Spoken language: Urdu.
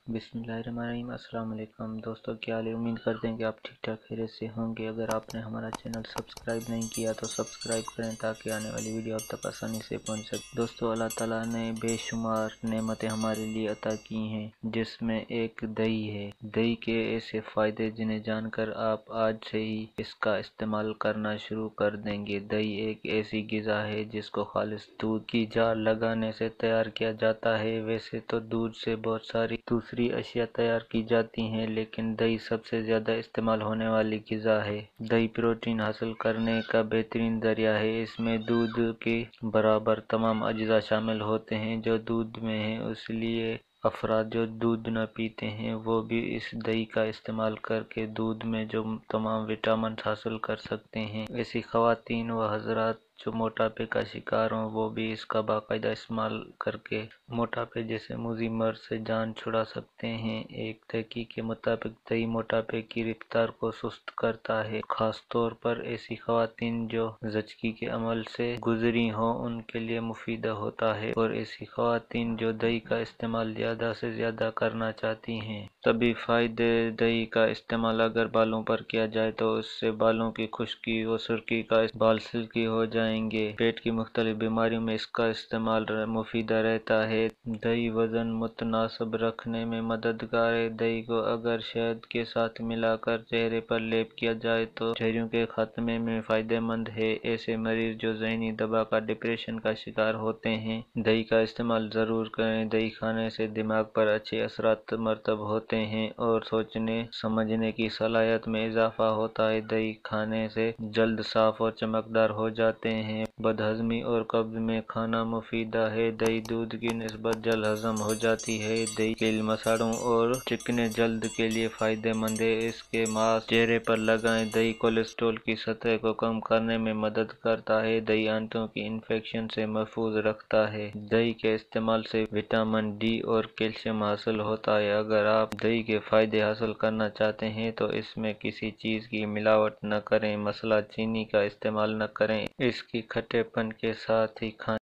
بسم اللہ الرحمن الرحیم۔ السلام علیکم دوستو، کیا حال ہے؟ امید کرتے ہیں کہ آپ ٹھیک ٹھاک خیریت سے ہوں گے۔ اگر آپ نے ہمارا چینل سبسکرائب نہیں کیا تو سبسکرائب کریں تاکہ آنے والی ویڈیو آپ تک آسانی سے پہنچ سکے۔ دوستو، اللہ تعالیٰ نے بے شمار نعمتیں ہمارے لیے عطا کی ہیں، جس میں ایک دہی ہے۔ دہی کے ایسے فائدے جنہیں جان کر آپ آج سے ہی اس کا استعمال کرنا شروع کر دیں گے۔ دہی ایک ایسی غذا ہے جس کو خالص دودھ کی جار لگانے سے تیار کیا جاتا ہے۔ ویسے تو دودھ سے بہت ساری دوسری اشیاء تیار کی جاتی ہیں، لیکن دہی سب سے زیادہ استعمال ہونے والی غذا ہے۔ دہی پروٹین حاصل کرنے کا بہترین ذریعہ ہے۔ اس میں دودھ کے برابر تمام اجزاء شامل ہوتے ہیں جو دودھ میں ہیں، اس لیے افراد جو دودھ نہ پیتے ہیں وہ بھی اس دہی کا استعمال کر کے دودھ میں جو تمام وٹامنز حاصل کر سکتے ہیں۔ ایسی خواتین و حضرات جو موٹاپے کا شکار ہوں، وہ بھی اس کا باقاعدہ استعمال کر کے موٹاپے جیسے مضر مرض سے جان چھڑا سکتے ہیں۔ ایک تحقیق کے مطابق دہی موٹاپے کی رفتار کو سست کرتا ہے۔ خاص طور پر ایسی خواتین جو زچگی کے عمل سے گزری ہوں ان کے لیے مفید ہوتا ہے، اور ایسی خواتین جو دہی کا استعمال زیادہ سے زیادہ کرنا چاہتی ہیں۔ طبی فائدے: دہی کا استعمال اگر بالوں پر کیا جائے تو اس سے بالوں کی خشکی و سرخی کا بال سلکی ہو جائیں گے۔ پیٹ کی مختلف بیماریوں میں اس کا استعمال مفید رہتا ہے۔ دہی وزن متناسب رکھنے میں مددگار ہے۔ دہی کو اگر شہد کے ساتھ ملا کر چہرے پر لیپ کیا جائے تو جھریوں کے خاتمے میں فائدہ مند ہے۔ ایسے مریض جو ذہنی دباؤ کا ڈپریشن کا شکار ہوتے ہیں، دہی کا استعمال ضرور کریں۔ دہی کھانے سے دماغ پر اچھے اثرات مرتب ہوتے ہیں اور سوچنے سمجھنے کی صلاحیت میں اضافہ ہوتا ہے۔ دہی کھانے سے جلد صاف اور چمکدار ہو جاتے ہیں۔ بد ہضمی اور قبض میں کھانا مفید ہے۔ دہی دودھ کی نسبت جلد ہضم ہو جاتی ہے۔ دہی تیل، مسالوں اور چکنے جلد کے لیے فائدہ مند ہے۔ اس کے ماسک چہرے پر لگائیں۔ دہی کولیسٹرول کی سطح کو کم کرنے میں مدد کرتا ہے۔ دہی آنتوں کی انفیکشن سے محفوظ رکھتا ہے۔ دہی کے استعمال سے وٹامن ڈی اور کیلشیم حاصل ہوتا ہے۔ اگر آپ دہی کے فائدے حاصل کرنا چاہتے ہیں تو اس میں کسی چیز کی ملاوٹ نہ کریں، مثلا چینی کا استعمال نہ کریں۔ اس کی کھٹے پن کے ساتھ ہی کھانے